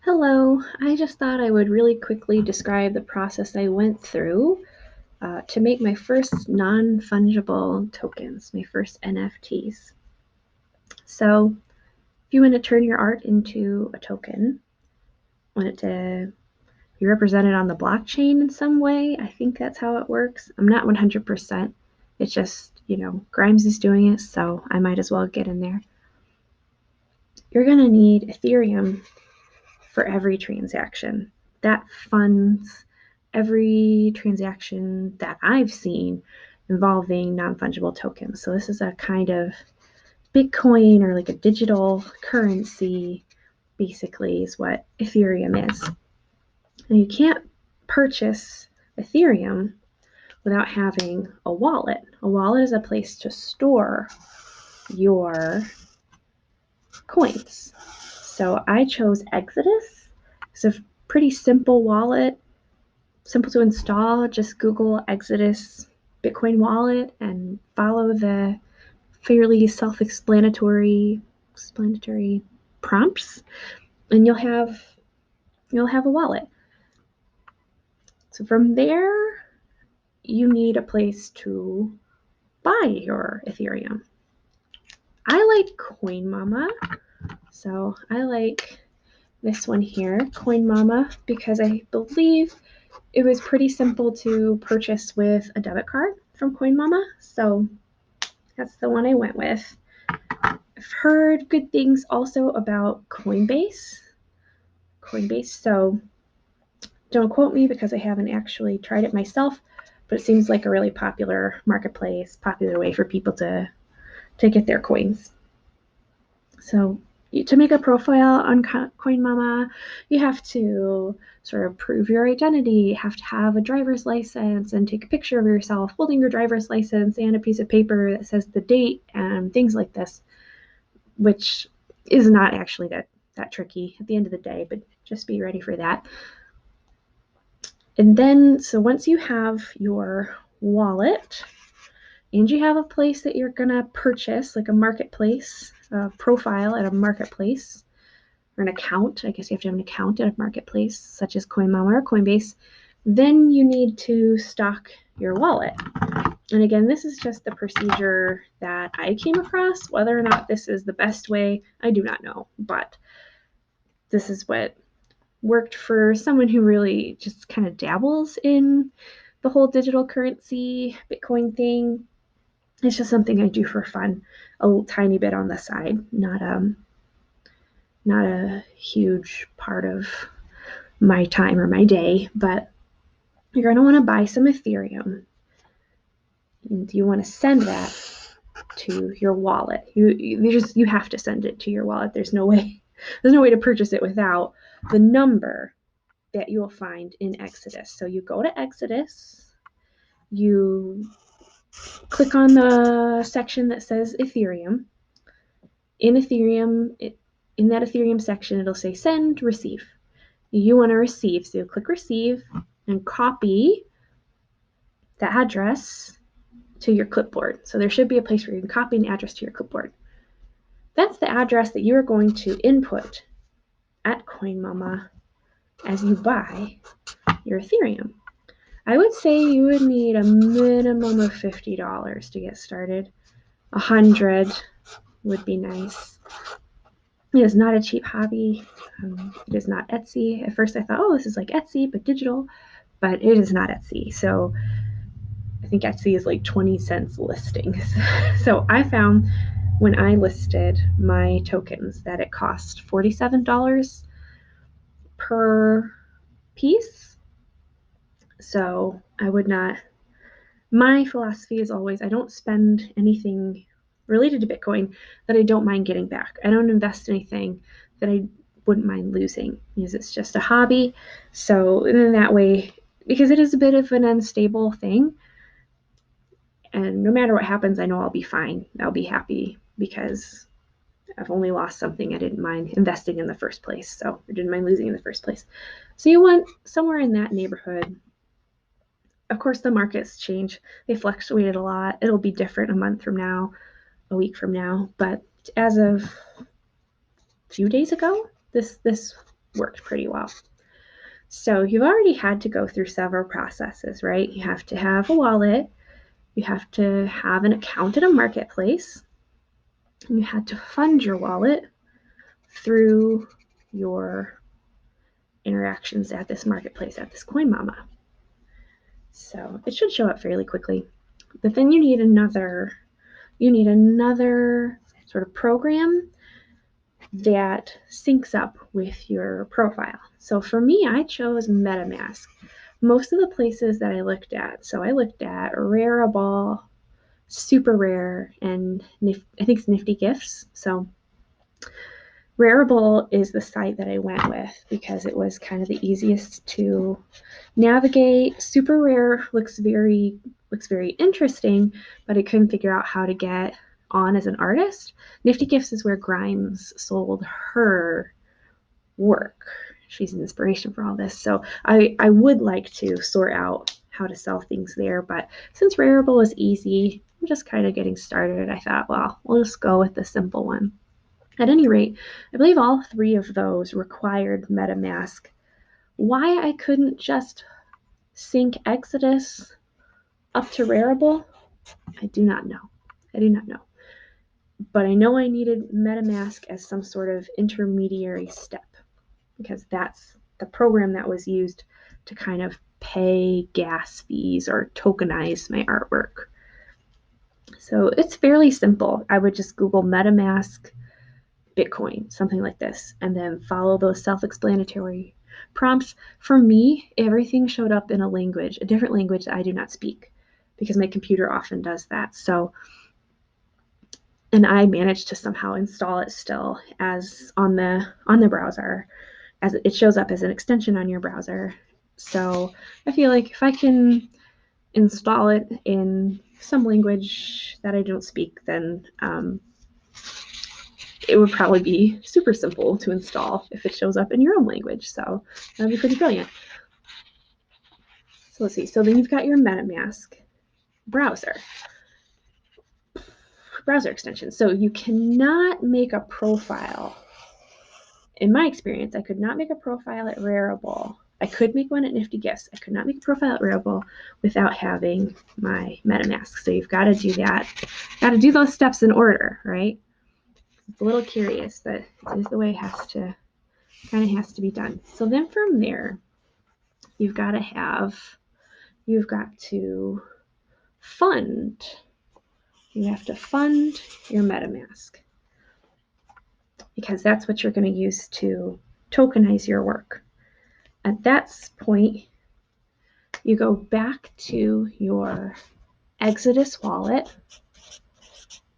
Hello, I just thought I would really quickly describe the process I went through to make my first non fungible tokens, my first NFTs. So, if you want to turn your art into a token, want it to be represented on the blockchain in some way, I think that's how it works. I'm not 100%. It's just, Grimes is doing it, so I might as well get in there. You're going to need Ethereum for every transaction. That funds every transaction that I've seen involving non-fungible tokens. So this is a kind of Bitcoin or like a digital currency, basically, is what Ethereum is. And you can't purchase Ethereum without having a wallet. A wallet is a place to store your coins. So I chose Exodus. It's a pretty simple wallet, simple to install. Just Google Exodus Bitcoin wallet and follow the fairly self-explanatory prompts, and you'll have a wallet. So from there, you need a place to buy your Ethereum. I like CoinMama, so I like this one here, CoinMama, because I believe it was pretty simple to purchase with a debit card from CoinMama, so that's the one I went with. I've heard good things also about Coinbase, so don't quote me because I haven't actually tried it myself, but it seems like a really popular marketplace, popular way for people to get their coins. So to make a profile on CoinMama, you have to sort of prove your identity. You have to have a driver's license and take a picture of yourself holding your driver's license and a piece of paper that says the date and things like this, which is not actually that tricky at the end of the day, but just be ready for that. And then, so once you have your wallet and you have a place that you're going to purchase, like a marketplace, a profile at a marketplace, or an account, I guess you have to have an account at a marketplace, such as CoinMama or Coinbase, then you need to stock your wallet. And again, this is just the procedure that I came across. Whether or not this is the best way, I do not know, but this is what worked for someone who really just kind of dabbles in the whole digital currency Bitcoin thing. It's just something I do for fun, a tiny bit on the side, not a huge part of my time or my day, but you're going to want to buy some Ethereum. And you want to send that to your wallet. You have to send it to your wallet. There's no way to purchase it without the number that you will find in Exodus. So you go to Exodus, you click on the section that says Ethereum. In Ethereum, in that Ethereum section, it'll say send, receive. You want to receive, so you click receive and copy the address to your clipboard. So there should be a place where you can copy an address to your clipboard. That's the address that you are going to input at CoinMama as you buy your Ethereum. I would say you would need a minimum of $50 to get started. $100 would be nice. It is not a cheap hobby. It is not Etsy. At first I thought, oh, this is like Etsy, but digital, but it is not Etsy. So I think Etsy is like 20 cents listings. So I found when I listed my tokens that it cost $47 per piece. So I would not, my philosophy is always I don't spend anything related to Bitcoin that I don't mind getting back. I don't invest anything that I wouldn't mind losing because it's just a hobby. So in that way, because it is a bit of an unstable thing, and no matter what happens, I know I'll be fine. I'll be happy because I've only lost something I didn't mind investing in the first place. So I didn't mind losing in the first place. So you want somewhere in that neighborhood. Of course, the markets change. They fluctuated a lot. It'll be different a month from now, a week from now. But as of a few days ago, this worked pretty well. So you've already had to go through several processes, right? You have to have a wallet, you have to have an account at a marketplace, and you had to fund your wallet through your interactions at this marketplace, at this Coin Mama. So it should show up fairly quickly. But then you need another sort of program that syncs up with your profile. So for me, I chose MetaMask. Most of the places that I looked at, so I looked at Rarible, Super Rare, and I think it's Nifty Gifts. So Rarible is the site that I went with because it was kind of the easiest to navigate. Super Rare looks very interesting, but I couldn't figure out how to get on as an artist. Nifty Gifts is where Grimes sold her work. She's an inspiration for all this. So I would like to sort out how to sell things there, but since Rarible is easy, I'm just kind of getting started. I thought, well, we'll just go with the simple one. At any rate, I believe all three of those required MetaMask. Why I couldn't just sync Exodus up to Rarible, I do not know. But I know I needed MetaMask as some sort of intermediary step because that's the program that was used to kind of pay gas fees or tokenize my artwork. So it's fairly simple. I would just Google MetaMask Bitcoin, something like this, and then follow those self-explanatory prompts. For me, everything showed up in a different language that I do not speak, because my computer often does that. So, and I managed to somehow install it still as on the browser, as it shows up as an extension on your browser. So I feel like if I can install it in some language that I don't speak, then it would probably be super simple to install if it shows up in your own language. So that would be pretty brilliant. So let's see. So then you've got your MetaMask browser extension. So you cannot make a profile. In my experience, I could not make a profile at Rarible. I could make one at Nifty Gifts. I could not make a profile at Rarible without having my MetaMask. So you've got to do that. Got to do those steps in order, right? It's a little curious, but it is the way it has to be done. So then from there, you've got to fund. You have to fund your MetaMask because that's what you're going to use to tokenize your work. At that point, you go back to your Exodus wallet.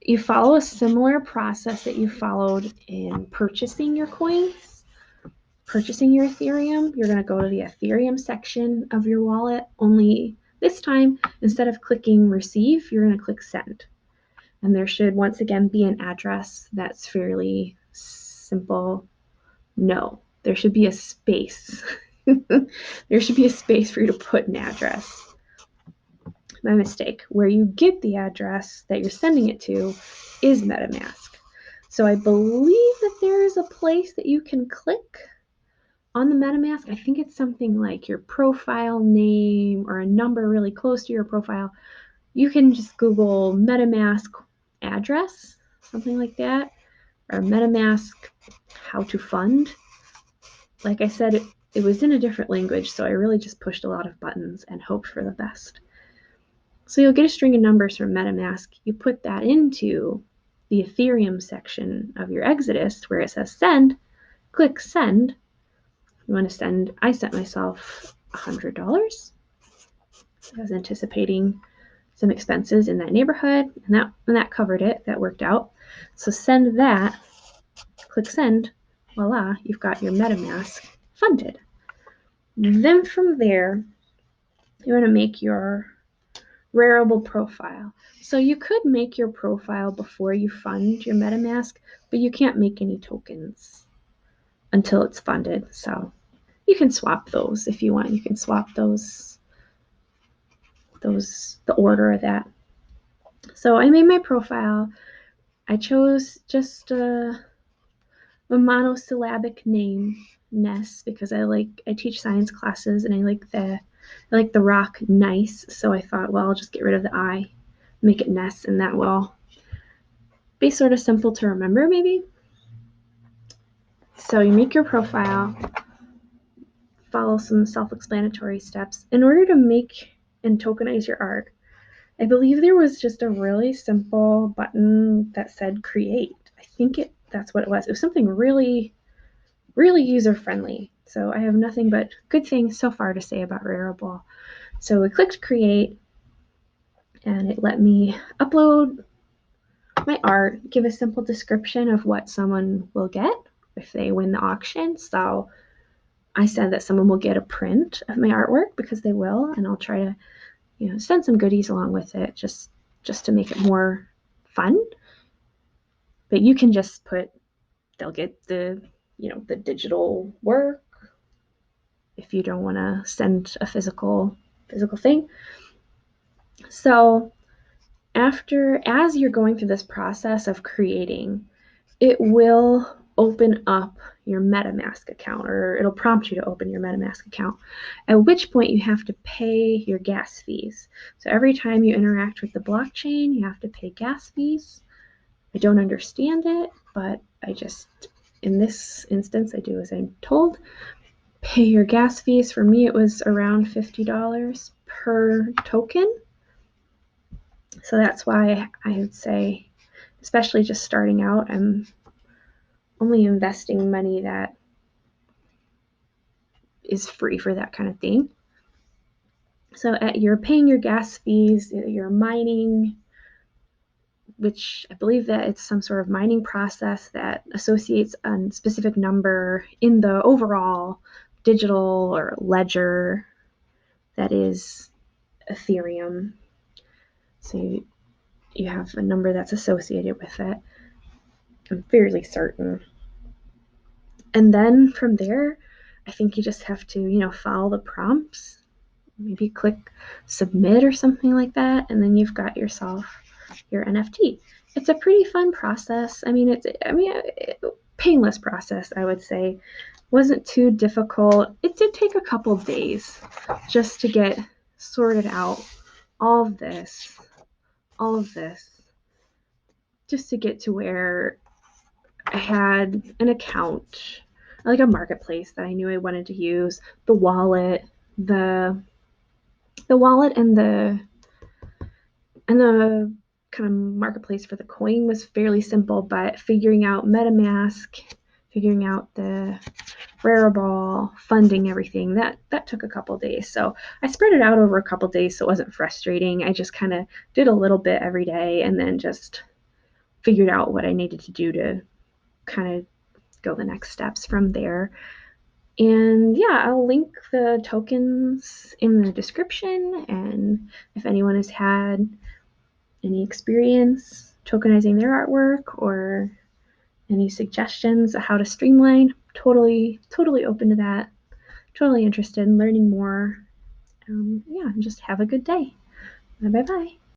You follow a similar process that you followed in purchasing your coins, purchasing your Ethereum. You're going to go to the Ethereum section of your wallet, only this time, instead of clicking receive, you're going to click send. And there should once again be an address that's fairly simple. No, there should be a space. There should be a space for you to put an address. My mistake. Where you get the address that you're sending it to is MetaMask. So I believe that there is a place that you can click on the MetaMask. I think it's something like your profile name or a number really close to your profile. You can just Google MetaMask address, something like that, or MetaMask how to fund. Like I said, it was in a different language, so I really just pushed a lot of buttons and hoped for the best. So you'll get a string of numbers from MetaMask. You put that into the Ethereum section of your Exodus where it says send. Click send. You want to send, I sent myself $100. So I was anticipating some expenses in that neighborhood, and that covered it. That worked out. So send that, click send, voila, you've got your MetaMask funded. Then from there, you want to make your Rarible profile. So you could make your profile before you fund your MetaMask, but you can't make any tokens until it's funded. So you can swap those if you want. You can swap those the order of that. So I made my profile. I chose just a monosyllabic name, Ness, because I teach science classes and I like the rock nice. So I thought, well, I'll just get rid of the I, make it Ness, and that will be sort of simple to remember, maybe. So you make your profile, follow some self-explanatory steps. In order to make and tokenize your art, I believe there was just a really simple button that said create. I think that's what it was. It was something really, really user-friendly. So I have nothing but good things so far to say about Rarible. So we clicked create, and it let me upload my art, give a simple description of what someone will get if they win the auction. So I said that someone will get a print of my artwork because they will, and I'll try to, send some goodies along with it just to make it more fun. But you can just put they'll get the digital work if you don't want to send a physical thing. So as you're going through this process of creating, it will open up your MetaMask account, or it'll prompt you to open your MetaMask account, at which point you have to pay your gas fees. So every time you interact with the blockchain, you have to pay gas fees. I don't understand it, but in this instance, I do as I'm told. Pay your gas fees. For me, it was around $50 per token. So that's why I would say, especially just starting out, I'm only investing money that is free for that kind of thing. So you're paying your gas fees, you're mining, which I believe that it's some sort of mining process that associates a specific number in the overall digital or ledger that is Ethereum. So you have a number that's associated with it. I'm fairly certain. And then from there, I think you just have to, follow the prompts. Maybe click submit or something like that, and then you've got yourself your NFT. It's a pretty fun process. Painless process, I would say. Wasn't too difficult. It did take a couple days just to get sorted out all of this, just to get to where I had an account, like a marketplace that I knew I wanted to use, the wallet, the wallet and the kind of marketplace for the coin was fairly simple, but figuring out MetaMask, figuring out the Rarible, funding everything, that took a couple days. So I spread it out over a couple days so it wasn't frustrating. I just kind of did a little bit every day and then just figured out what I needed to do to kind of go the next steps from there. And yeah, I'll link the tokens in the description. And if anyone has had any experience tokenizing their artwork or any suggestions of how to streamline, totally open to that. Totally interested in learning more. Yeah, just have a good day. Bye bye.